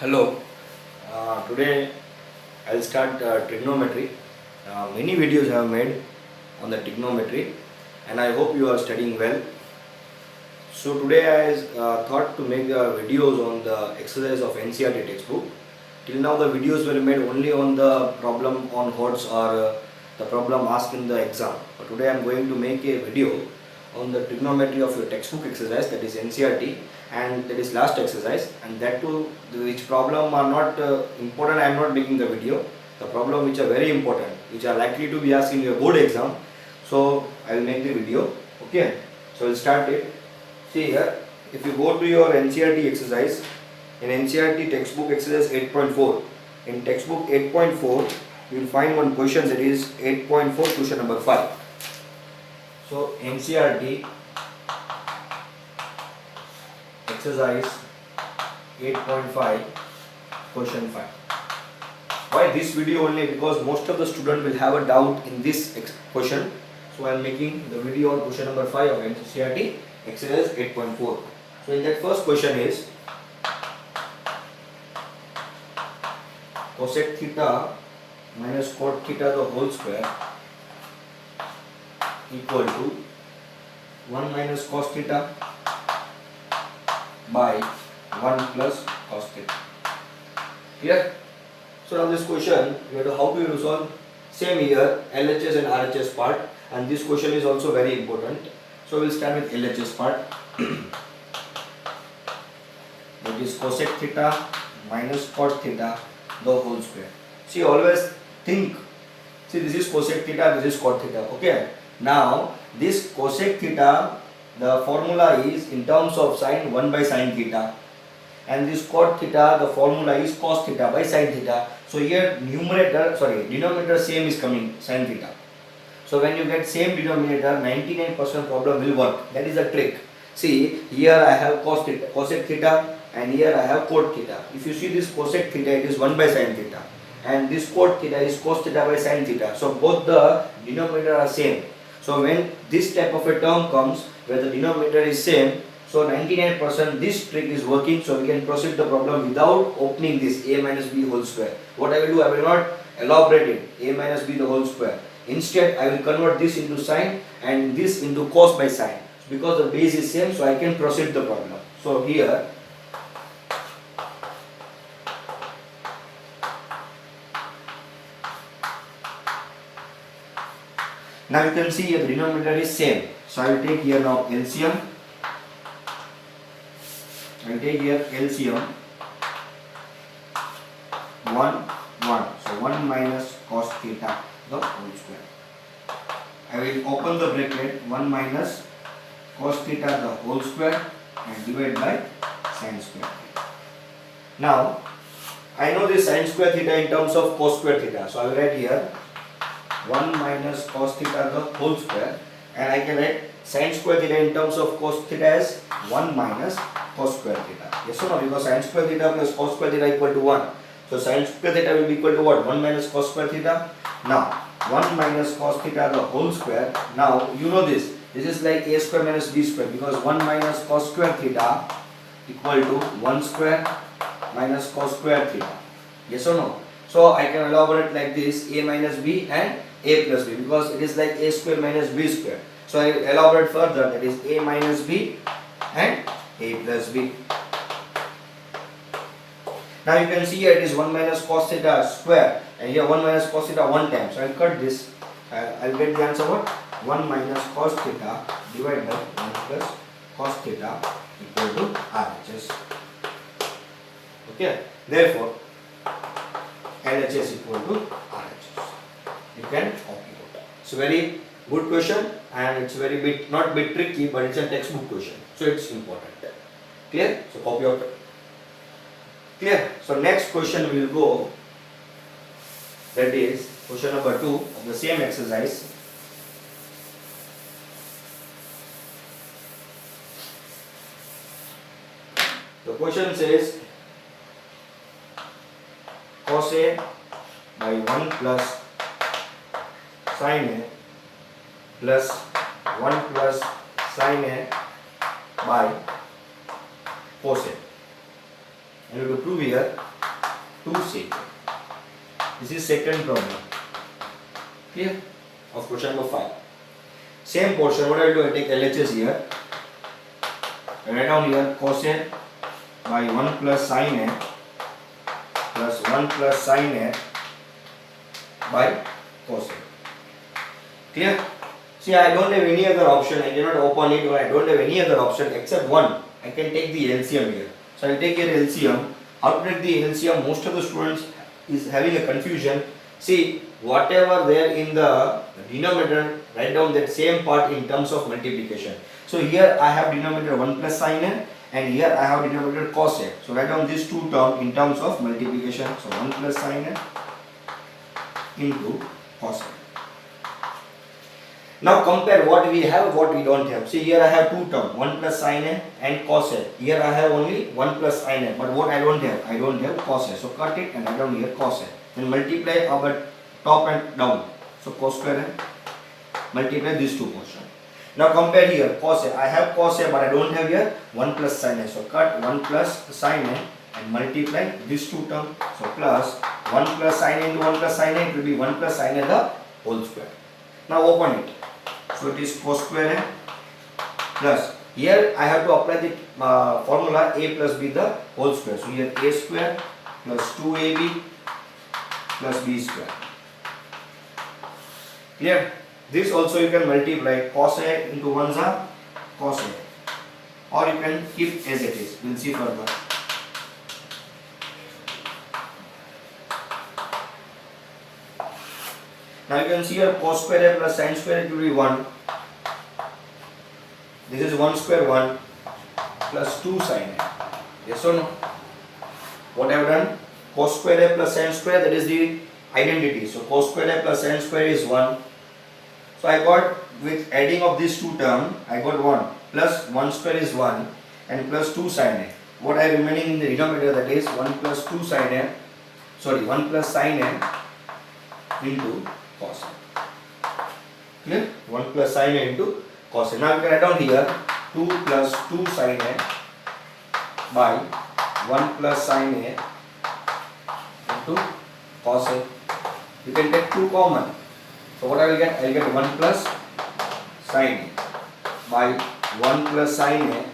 Hello. Today I'll start trigonometry. Many videos I have made on the trigonometry, and I hope you are studying well. So today I thought to make videos on the exercise of NCERT textbook. Till now the videos were made only on the problem on HOTS or the problem asked in the exam. But today I am going to make a video on the trigonometry of your textbook exercise, that is NCERT, and that is last exercise, and that too which problem are not important. I am not making the video. The problem which are very important, which are likely to be asked in your board exam, so I will make the video. Okay, so we'll start it. See here, if you go to your NCERT exercise, in NCERT textbook exercise 8.4, in textbook 8.4 you will find one question, that is 8.4 question number 5. So NCERT exercise 8.5 question 5. Why this video only? Because most of the student will have a doubt in this question. So I am making the video on question number 5 of NCERT exercise 8.4. So in that first question is cosec theta minus cot theta the whole square equal to 1 minus cos theta by 1 plus cos theta. Clear? So now this question, you have to how to resolve. Same here, LHS and RHS part, and this question is also very important. So we will start with LHS part. That is cosec theta minus cot theta the whole square. See, always think. See, this is cosec theta, this is cot theta. Okay. Now this cosec theta, the formula is in terms of sine 1 by sine theta, and this cot theta, the formula is cos theta by sine theta. So here denominator same is coming, sine theta. So when you get same denominator, 99% problem will work. That is the trick. See, here I have cosec theta, and here I have cot theta. If you see this cosec theta, it is 1 by sine theta, and this cot theta is cos theta by sine theta. So both the denominator are same. So when this type of a term comes where the denominator is same, so 99% this trick is working. So we can proceed the problem without opening this a minus b whole square. What I will do, I will not elaborate it, a minus b the whole square. Instead, I will convert this into sine and this into cos by sine. Because the base is same, so I can proceed the problem. So here, now you can see here the denominator is same. So I will take here now LCM. I will take here LCM 1, 1. So 1 minus cos theta the whole square. I will open the bracket, 1 minus cos theta the whole square and divide by sin square theta. Now I know this sin square theta in terms of cos square theta. So I will write here 1 minus cos theta the whole square, and I can write sin square theta in terms of cos theta as 1 minus cos square theta. Yes or no? Because sin square theta plus cos square theta equal to 1. So sin square theta will be equal to what? 1 minus cos square theta. Now 1 minus cos theta the whole square. Now you know this. This is like a square minus b square, because 1 minus cos square theta equal to 1 square minus cos square theta. Yes or no? So I can elaborate like this, a minus b and a plus b, because it is like a square minus b square. So I will elaborate further, that is a minus b and a plus b. Now you can see here it is 1 minus cos theta square, and here 1 minus cos theta 1 time. So I will cut this. I will get the answer what? 1 minus cos theta divided by 1 plus cos theta equal to RHS. Okay. Therefore, LHS equal to RHS. You can copy it. It's a very good question, and it's very not bit tricky, but it's a textbook question. So it's important. Clear? So copy out. Clear? So next question we will go. That is question number 2 of the same exercise. The question says cos A by 1 plus sin A plus 1 plus sin A by cos A. And we have to prove here 2 sec. This is second problem. Clear? Of question number 5. Same portion, what I will do, I take LHS here. I write down here cos A by 1 plus sin A plus 1 plus sin A by cos A. Clear? See, I don't have any other option. I cannot open it, or I don't have any other option except one. I can take the LCM here. So I will take here LCM. How to take the LCM? Most of the students is having a confusion. See, whatever there in the denominator, write down that same part in terms of multiplication. So here I have denominator 1 plus sin A, and here I have denominator cos A. So write down these two terms in terms of multiplication. So 1 plus sin A into cos A. Now compare what we have, what we don't have. See, here I have two terms, 1 plus sin A and cos A. Here I have only 1 plus sin A, but what I don't have cos A. So cut it and write down here cos A. Then multiply our top and down. So cos square A. Multiply these two portions. Now compare here, cos A. I have cos A, but I don't have here 1 plus sin A. So cut 1 plus sin A and multiply these two terms. So plus 1 plus sin A into 1 plus sin A, it will be 1 plus sin A the whole square. Now open it. So it is cos square A plus, here I have to apply the formula A plus B the whole square. So here A square plus 2AB plus B square. Clear? This also you can multiply cos A into 1 are cos A, or you can keep as it is. We will see further. Now you can see here cos square A plus sin square, it will be 1. This is 1 square 1 plus 2 sin A. Yes or no? What I have done? Cos square A plus sin square, that is the identity. So cos square A plus sin square is 1. So I got, with adding of these two terms, I got 1 plus 1 square is 1 and plus 2 sin A. What I remaining in the denominator, that is 1 plus 2 sin A, sorry 1 plus sin A into cos A. Clear? 1 plus sin A into cos A. Now you can write down here 2 plus 2 sin A by 1 plus sin A into cos A. You can take 2 common. So what I will get? I will get 1 plus sin A by 1 plus sin A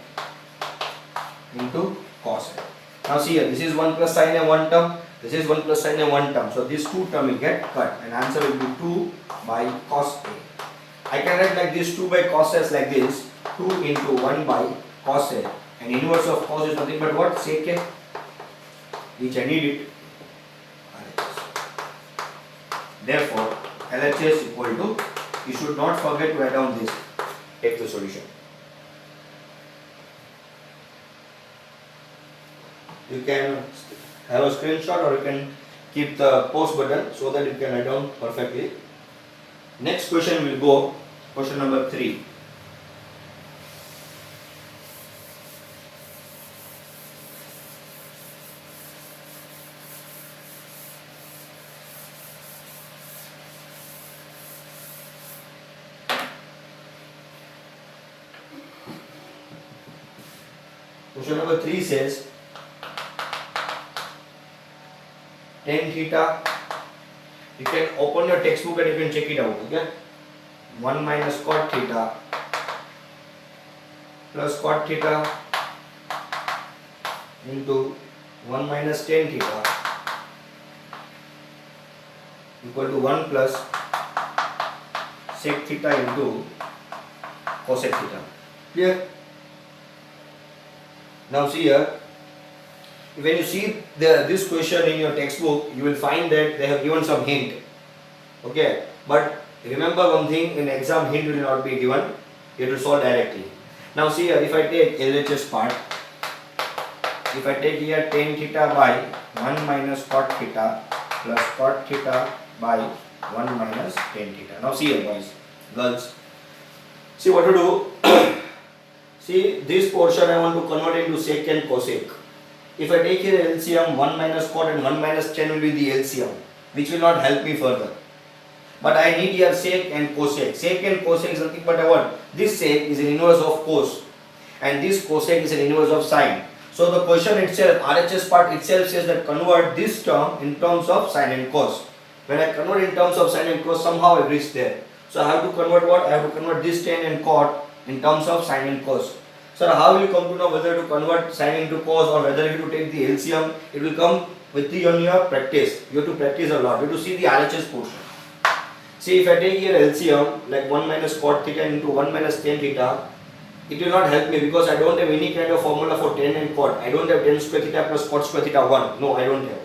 into cos A. Now see here, this is 1 plus sin A one term. This is 1 plus sin A one term. So these two terms will get cut and answer will be 2 by cos A. I can write like this 2 by cos A like this, 2 into 1 by cos A, and inverse of cos is nothing but what? Sec A, which I need it. Therefore LHS equal to, you should not forget to write down this. Take the solution. You can have a screenshot or you can keep the pause button so that you can write down perfectly. Next question will go, question number 3. Question number 3 says tan theta. You can open your textbook and you can check it out. Okay, 1 minus cot theta plus cot theta into 1 minus tan theta equal to 1 plus sec theta into cosec theta. Clear? Now see here, when you see this question in your textbook, you will find that they have given some hint. Okay, but remember one thing, in exam hint will not be given, you have to solve directly. Now see here, if I take LHS part, if I take here tan theta by 1 minus cot theta plus cot theta by 1 minus tan theta. Now see here boys, girls, see what to do. See, this portion I want to convert into sec and cosec. If I take here LCM, 1 minus cot and 1 minus tan will be the LCM, which will not help me further. But I need here sec and cosec. Sec and cosec is nothing but a what? This sec is an inverse of cos and this cosec is an inverse of sine. So the question itself, RHS part itself says that convert this term in terms of sine and cos. When I convert in terms of sine and cos, somehow I reach there. So I have to convert what? I have to convert this tan and cot in terms of sine and cos. So how will you come to know whether to convert sine into cos or whether you have to take the LCM? It will come with your practice. You have to practice a lot. You have to see the RHS portion. See, if I take here LCM like 1 minus cot theta into 1 minus tan theta, it will not help me because I don't have any kind of formula for tan and cot. I don't have tan square theta plus cot square theta 1. No, I don't have.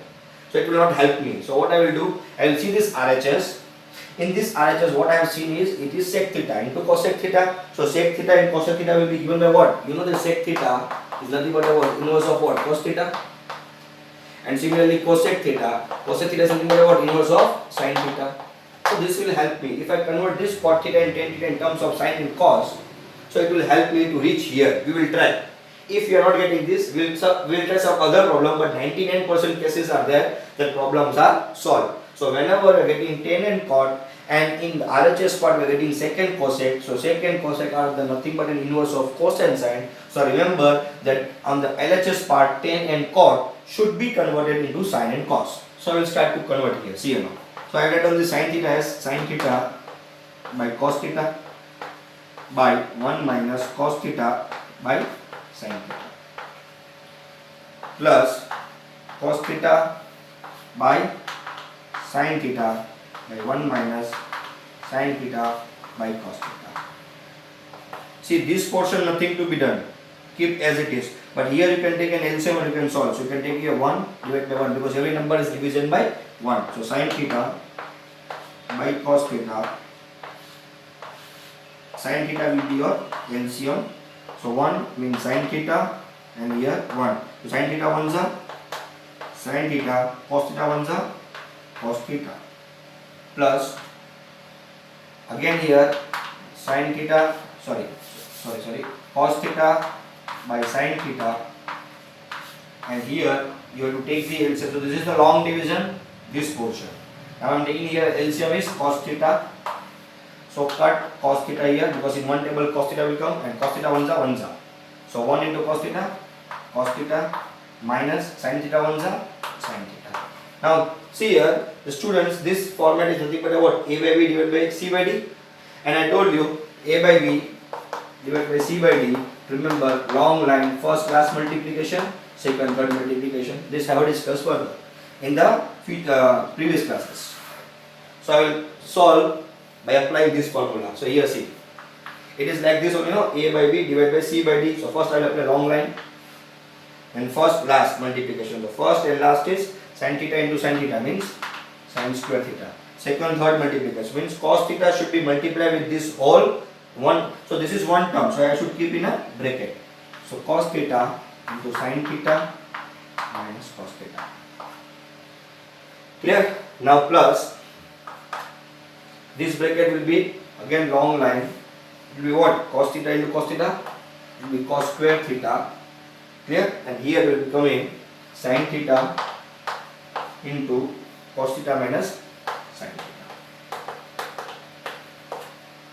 So it will not help me. So what I will do, I will see this RHS. In this RHS, what I have seen is it is sec theta into cosec theta. So sec theta and cosec theta will be given by what? You know the sec theta is nothing but what? Inverse of what? Cos theta. And similarly cosec theta is nothing but what? Inverse of sin theta. So this will help me. If I convert this cot theta and tan theta in terms of sin and cos, so it will help me to reach here. We will try. If you are not getting this, we will try some other problem, but 99% cases are there that problems are solved. So whenever we are getting tan and cot, and in the RHS part we are getting sec and cosec, so sec and cosec are the nothing but an inverse of cos and sin. So remember that on the LHS part, tan and cot should be converted into sin and cos. So I will start to convert here. See now. So I write down the sin theta as sin theta by cos theta by 1 minus cos theta by sin theta plus cos theta by sin theta by 1 minus sin theta by cos theta. See, this portion nothing to be done. Keep as it is. But here you can take an LCM and you can solve. So you can take here 1 divided by 1 because every number is division by 1. So sin theta by cos theta. Sin theta will be your LCM. So 1 means sin theta and here 1. So sin theta 1 is sin theta, cos theta 1 is cos theta plus again here sin theta, cos theta by sin theta, and here you have to take the LCM. So this is the long division, this portion. Now I am taking here LCM is cos theta. So cut cos theta here because in one table cos theta will come and cos theta 1 is 1. So 1 into cos theta minus sin theta 1 is sin theta. Now see here, the students, this format is nothing but what? A by B divided by C by D. And I told you A by B divided by C by D. Remember, long line, first class multiplication, second, third multiplication. This I have discussed further in the previous classes. So I will solve by applying this formula. So here see, it is like this only, A by B divided by C by D. So first I will apply long line and first last multiplication. The first and last is sin theta into sin theta means sin square theta. Second, third multiplication means cos theta should be multiplied with this whole one. So this is one term, so I should keep in a bracket. So cos theta into sin theta minus cos theta. Clear? Now plus this bracket will be again long line. It will be what? Cos theta into cos theta. It will be cos square theta. Clear? And here will be coming sin theta into cos theta minus sin theta.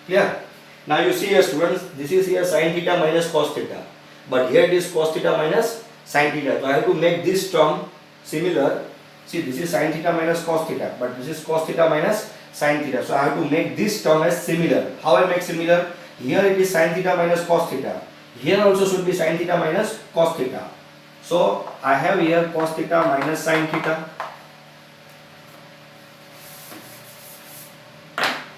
Clear? Now you see here students, this is here sin theta minus cos theta, but here it is cos theta minus sin theta. So I have to make this term similar. See, this is sin theta minus cos theta, but this is cos theta minus sin theta. So I have to make this term as similar. How I make similar? Here it is sin theta minus cos theta. Here also should be sin theta minus cos theta. So I have here cos theta minus sin theta.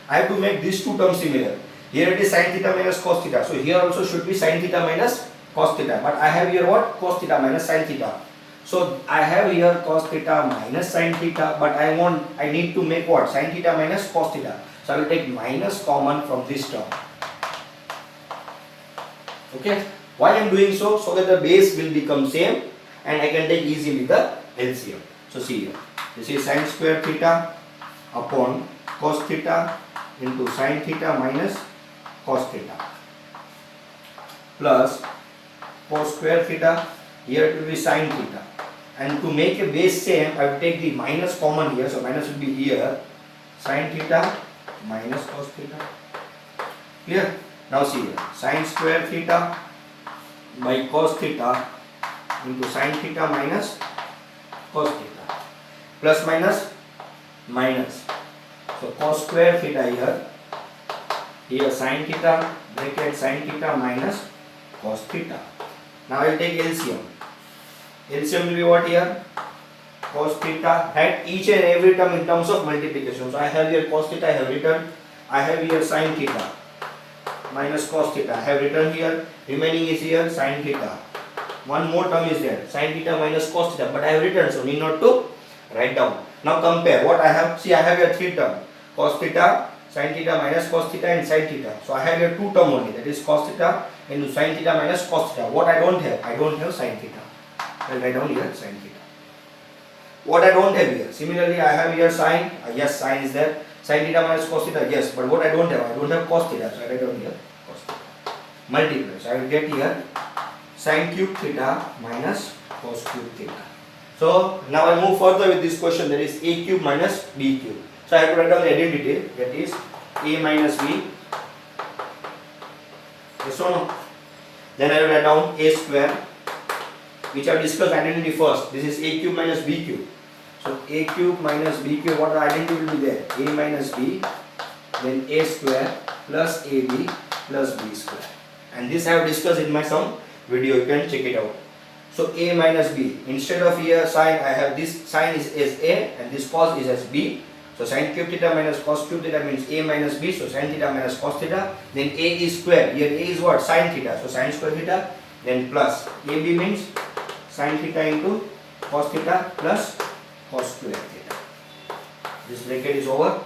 I have to make these two terms similar. Here it is sin theta minus cos theta. So here also should be sin theta minus cos theta. But I have here what? Cos theta minus sin theta. So I have here cos theta minus sin theta, but I need to make what? Sin theta minus cos theta. So I will take minus common from this term. Okay. Why I am doing so? So that the base will become same and I can take easily the LCM. So see here. This is sin square theta upon cos theta into sin theta minus cos theta plus cos square theta. Here it will be sin theta. And to make a base same, I will take the minus common here. So minus will be here. Sin theta minus cos theta. Clear? Now see here. Sin square theta by cos theta into sin theta minus cos theta. Plus minus minus. So cos square theta here sin theta, bracket sin theta minus cos theta. Now I will take LCM. LCM will be what here? Cos theta, at each and every term in terms of multiplication. So I have here cos theta, I have written. I have here sin theta minus cos theta, I have written here. Remaining is here sin theta. One more term is there, sin theta minus cos theta, but I have written, so need not to write down. Now compare what I have. See, I have here three terms: cos theta, sin theta minus cos theta, and sin theta. So I have here two terms only, that is cos theta into sin theta minus cos theta. What I don't have? I don't have sin theta. I will write down here sin theta. What I don't have here? Similarly, I have here sin. Yes, sin is there. Sin theta minus cos theta. Yes, but what I don't have cos theta. So I write down here cos theta. Multiply. So I will get here sin cube theta minus cos cube theta. So now I move further with this question. That is a cube minus b cube. So I have to write down the identity. That is a minus b. Yes or no? Then I will write down a square, which I have discussed identity first. This is a cube minus b cube. So a cube minus b cube, what the identity will be there? A minus b, then a square plus ab plus b square. And this I have discussed in my some video, you can check it out. So a minus b, instead of here sin, I have this sin is as a and this cos is as b. So sin cube theta minus cos cube theta means a minus b. So sin theta minus cos theta. Then a is square. Here a is what? Sin theta. So sin square theta. Then plus ab means sin theta into cos theta plus cos square theta. This bracket is over.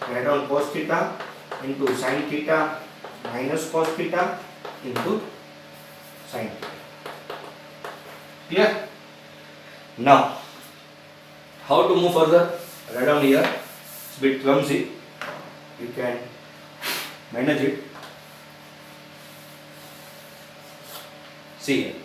Write down cos theta into sin theta minus cos theta into sin theta. Clear? Now, how to move further? Write down here. It's a bit clumsy. You can manage it. See here.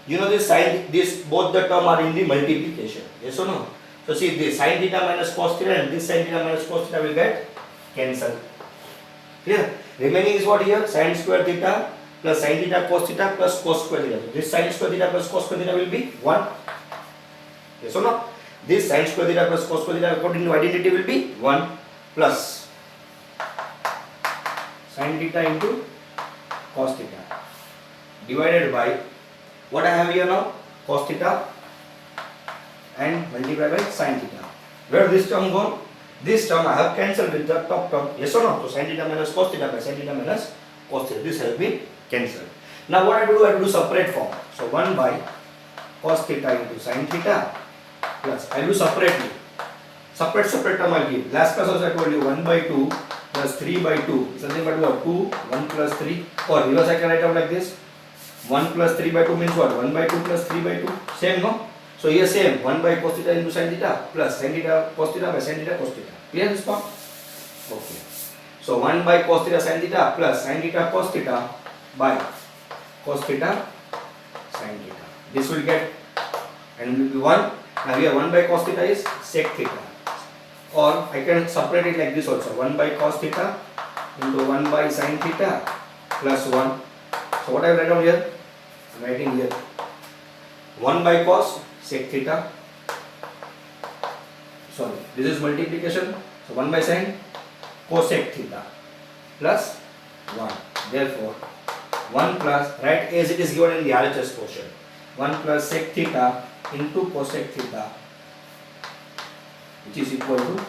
You know this sin, this both the term are in the multiplication. Yes or no? So see this sin theta minus cos theta and this sin theta minus cos theta will get cancelled. Clear? Remaining is what here? Sin square theta plus sin theta cos theta plus cos square theta. So this sin square theta plus cos square theta will be 1. Yes or no? This sin square theta plus cos square theta according to identity will be 1 plus sin theta into cos theta divided by what I have here now? Cos theta and multiplied by sin theta. Where this term gone? This term I have cancelled with the top term. Yes or no? So sin theta minus cos theta by sin theta minus cos theta. This has been cancelled. Now what I do? I do separate form. So 1 by cos theta into sin theta plus I do separately. Separate term I give. Last class also I told you 1 by 2 plus 3 by 2 is nothing but what? 2, 1 plus 3, or reverse I can write out like this. 1 plus 3 by 2 means what? 1 by 2 plus 3 by 2. Same, no? So here same. 1 by cos theta into sin theta plus sin theta cos theta by sin theta cos theta. Clear this part? Okay. So 1 by cos theta sin theta plus sin theta cos theta by cos theta sin theta. This will get, and will be 1. Now here 1 by cos theta is sec theta. Or I can separate it like this also. 1 by cos theta into 1 by sin theta plus 1. So what I will write down here? I am writing here 1 by cos sec theta. Sorry, this is multiplication. So 1 by sin cosec theta plus 1. Therefore 1 plus, write as it is given in the RHS portion. 1 plus sec theta into cosec theta, which is equal to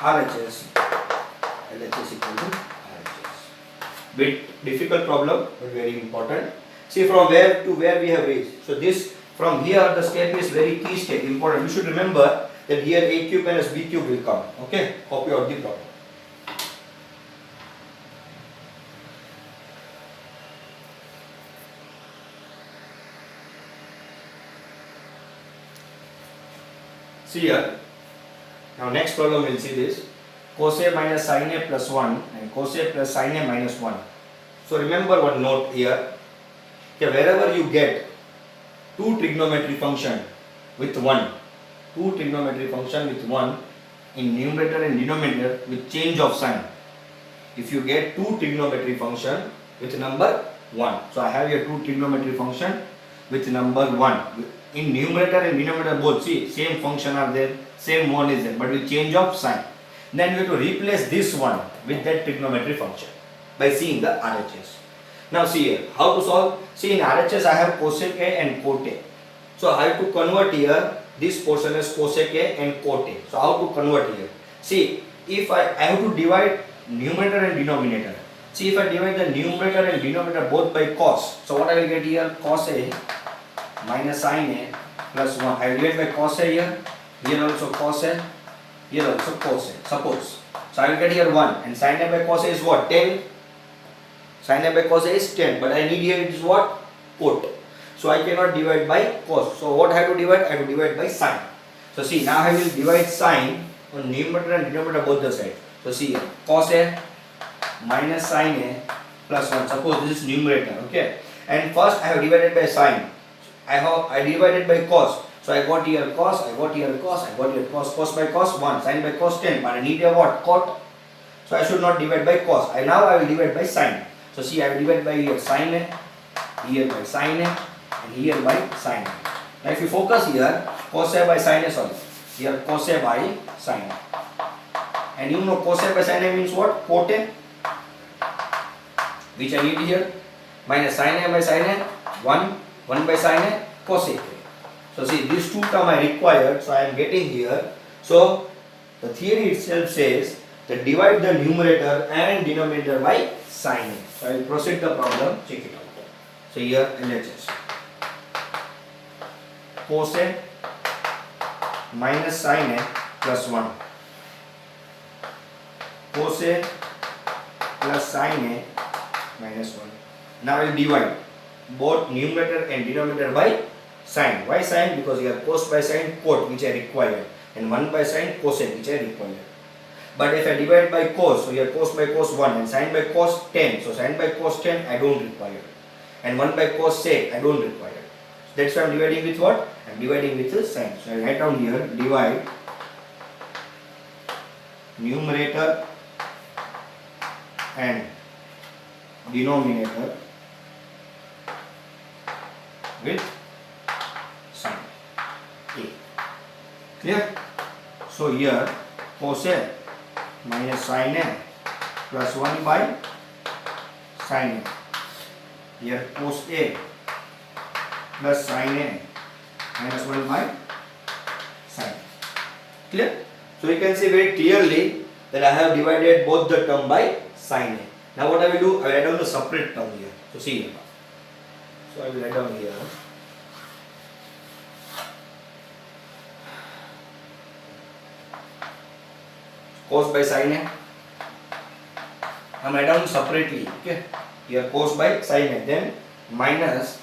RHS. LHS equal to RHS. Bit difficult problem, but very important. See from where to where we have reached. So this, from here the step is very key step, important. You should remember that here a cube minus b cube will come. Okay, copy out the problem. See here. Now next problem we'll see this. Cos A minus sin A plus 1 and cos A plus sin A minus 1. So remember one note here. Okay, wherever you get two trigonometry function with 1, two trigonometry function with 1 in numerator and denominator with change of sign. If you get two trigonometry function with number 1. So I have here two trigonometry function. with number 1. In numerator and denominator both, see, same function are there, same 1 is there, but with change of sign. Then we have to replace this one with that trigonometry function by seeing the RHS. Now see here, how to solve? See, in RHS I have cosec A and cot A. So I have to convert here this portion as cosec A and cot A. So how to convert here? See, if I have to divide numerator and denominator. See, if I divide the numerator and denominator both by cos, so what I will get here? Cos A minus sin A plus 1. I will divide by cos A here also cos A, here also cos A. Suppose. So I will get here 1, and sin A by cos A is what? 10. Sin A by cos A is 10, but I need here it is what? Cot. So I cannot divide by cos. So what I have to divide? I have to divide by sin. So see, now I will divide sin on numerator and denominator both the sides. So see here, cos A minus sin A plus 1. Suppose this is numerator, okay? And first I have divided by sin. I divided by cos. So I got here cos, I got here cos, I got here cos. Cos by cos 1, sin by cos 10. But I need a what? Cot. So I should not divide by cos. Now I will divide by sin. So see, I will divide by here sin A, here by sin A, and here by sin A. Now if you focus here, cos A by sin A, sorry. Here cos A by sin A. And you know cos A by sin A means what? Cot A, which I need here, minus sin A by sin A, 1 by sin A, cosec A. So see, these two terms I required, so I am getting here. So the theory itself says that divide the numerator and denominator by sin A. So I will proceed the problem, check it out. So here LHS. Cos A minus sin A plus 1. Cos A plus sin A minus 1. Now I will divide both numerator and denominator by sin. Why sin? Because here cos by sin cot, which I required, and 1 by sin cosec, which I required. But if I divide by cos, so here cos by cos 1 and sin by cos 10. So sin by cos 10 I don't require, and 1 by cos sec I don't require. So that's why I am dividing with what? I am dividing with the sin. So I write down here, divide numerator and denominator with sin A. Clear? So here cos A minus sin A plus 1 by sin A. Here cos A plus sin A minus 1 by sin. Clear? So you can see very clearly that I have divided both the term by sin A. Now what I will do, I will write down the separate term here. So see here. So I will write down here. Cos by sin A. I am write down separately. Okay. Here cos by sin A. Then minus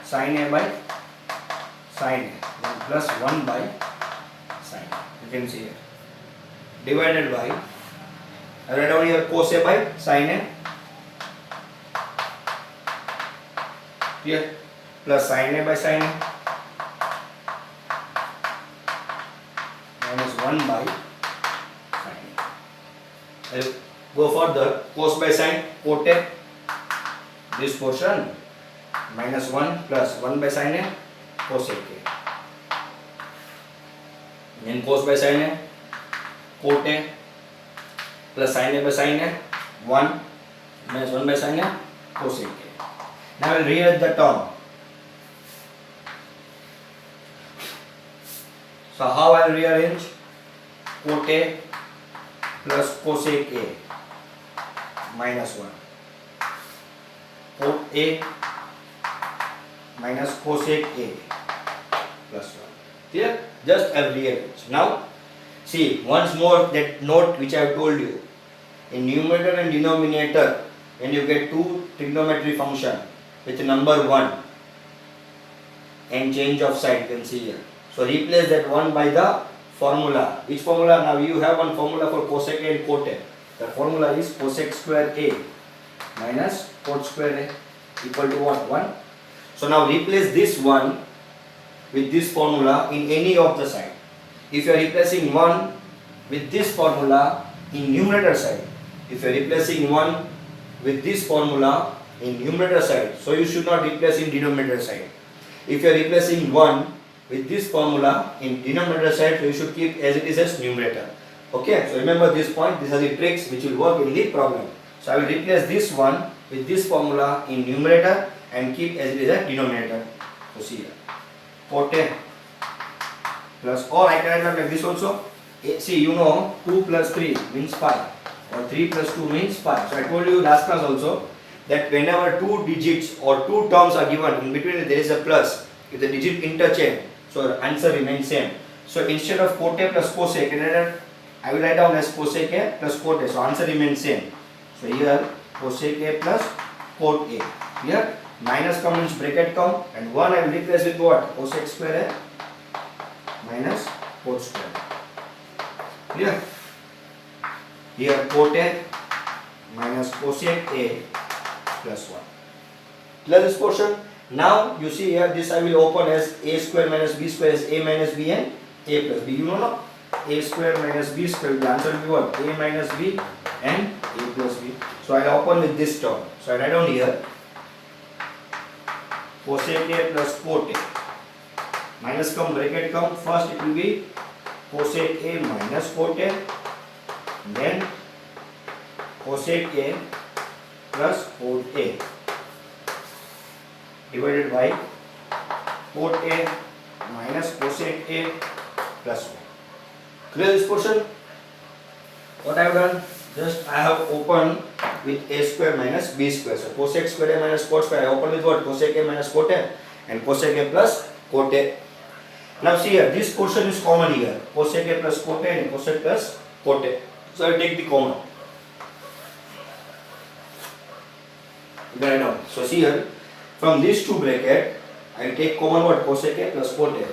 sin A by sin A. Then plus 1 by sin A. You can see here. Divided by, I write down here cos A by sin A. Here plus sin A by sin A minus 1 by sin A. I will go further. Cos by sin cot A, this portion minus 1 plus 1 by sin A cosec A. Then cos by sin A cot A plus sin A by sin A 1 minus 1 by sin A cosec A. Now I will rearrange the term. So how I will rearrange? Cot A plus cosec A minus 1. Cot A minus cosec A plus 1. Clear? Just I will rearrange. Now see once more that note which I have told you. In numerator and denominator, when you get two trigonometry function with number 1 and change of sign, you can see here. So replace that 1 by the formula. Which formula? Now you have one formula for cosec A and cot A. The formula is cosec square A minus cot square A equal to what? 1. So now replace this 1 with this formula in any of the side. If you are replacing 1 with this formula in numerator side, if you are replacing 1 with this formula in numerator side, so you should not replace in denominator side. If you are replacing 1 with this formula in denominator side, so you should keep as it is as numerator. Okay, so remember this point, these are the tricks which will work in the problem. So I will replace this one with this formula in numerator and keep as it is a denominator. So see here, 40 plus, or I can write like this also. See, you know 2 plus 3 means 5 or 3 plus 2 means 5. So I told you last class also that whenever two digits or two terms are given, in between there is a plus, if the digit interchange, so the answer remains same. So instead of cote plus cosec, I will write down as cosec A plus cote A. So answer remains same. So here cosec A plus cote A. Here minus come means bracket come, and 1 I will replace with what? Cosec square A minus cote square A. Clear? Here cote A minus cosec A plus 1. Clear this portion? Now you see here, this I will open as a square minus b square is a minus b and a plus b. You know no? A square minus b square, the answer will be what? A minus b and a plus b. So I will open with this term. So I write down here cosec A plus cote A. Minus come, bracket come. First it will be cosec A minus cote A. Then cosec A plus cote A divided by cote A minus cosec A plus 1. Clear this portion? What I have done? Just I have opened with a square minus b square. So cosec square A minus cote square, I open with what? Cosec A minus cote A and cosec A plus cote A. Now see here, this portion is common here. Cosec A plus cote A and cosec plus cote A. So I will take the common. Write down. So see here, from these two bracket, I will take common what? Cosec A plus cote A.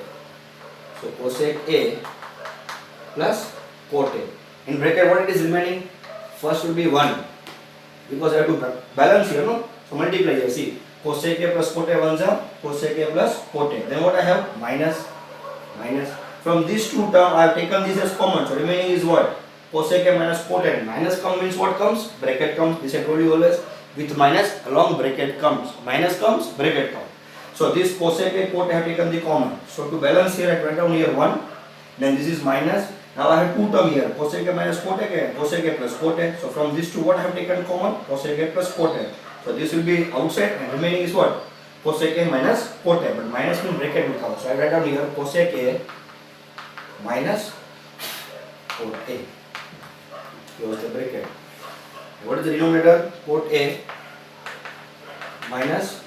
So cosec A plus cote A. In bracket what it is remaining? First will be 1. Because I have to balance here, no? So multiply here. See, cosec A plus cote A 1 are cosec A plus cote A. Then what I have? Minus. From these two terms, I have taken this as common. So remaining is what? Cosec A minus cote A. Minus come means what comes? Bracket comes. This I told you always. With minus along bracket comes. Minus comes, bracket comes. So this cosec A cote I have taken the common. So to balance here, I write down here 1. Then this is minus. Now I have two terms here. Cosec A minus cote A and cosec A plus cote A. So from these two, what I have taken common? Cosec A plus cote A. So this will be outside and remaining is what? Cosec A minus cote A. But minus means bracket will come. So I write down here cosec A minus cote A. Close the bracket. What is the denominator? Cote A minus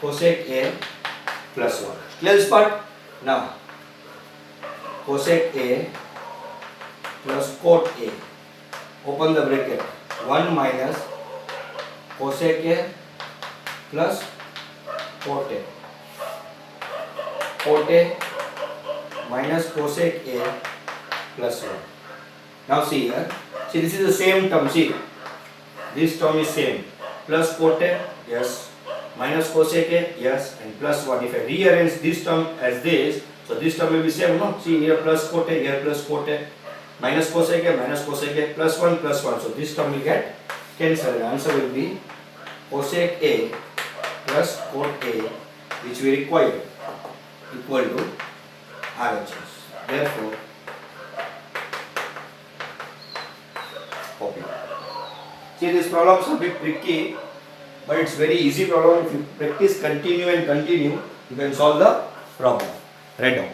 cosec A plus 1. Clear this part? Now, cosec A plus cote A. Open the bracket. 1 minus cosec A plus cote A. Cote A minus cosec A plus 1. Now see here. See, this is the same term. See, this term is same. Plus cote A, yes. Minus cosec A, yes. And plus 1. If I rearrange this term as this, so this term will be same, no? See here plus cote A, here plus cote A. Minus cosec A, minus cosec A, plus 1, plus 1. So this term will get cancelled. The answer will be cosec A plus cote A, which we require, equal to RHS. Therefore, copy. See, these problems are a bit tricky, but it's very easy problem. If you practice, continue, you can solve the problem. Write down.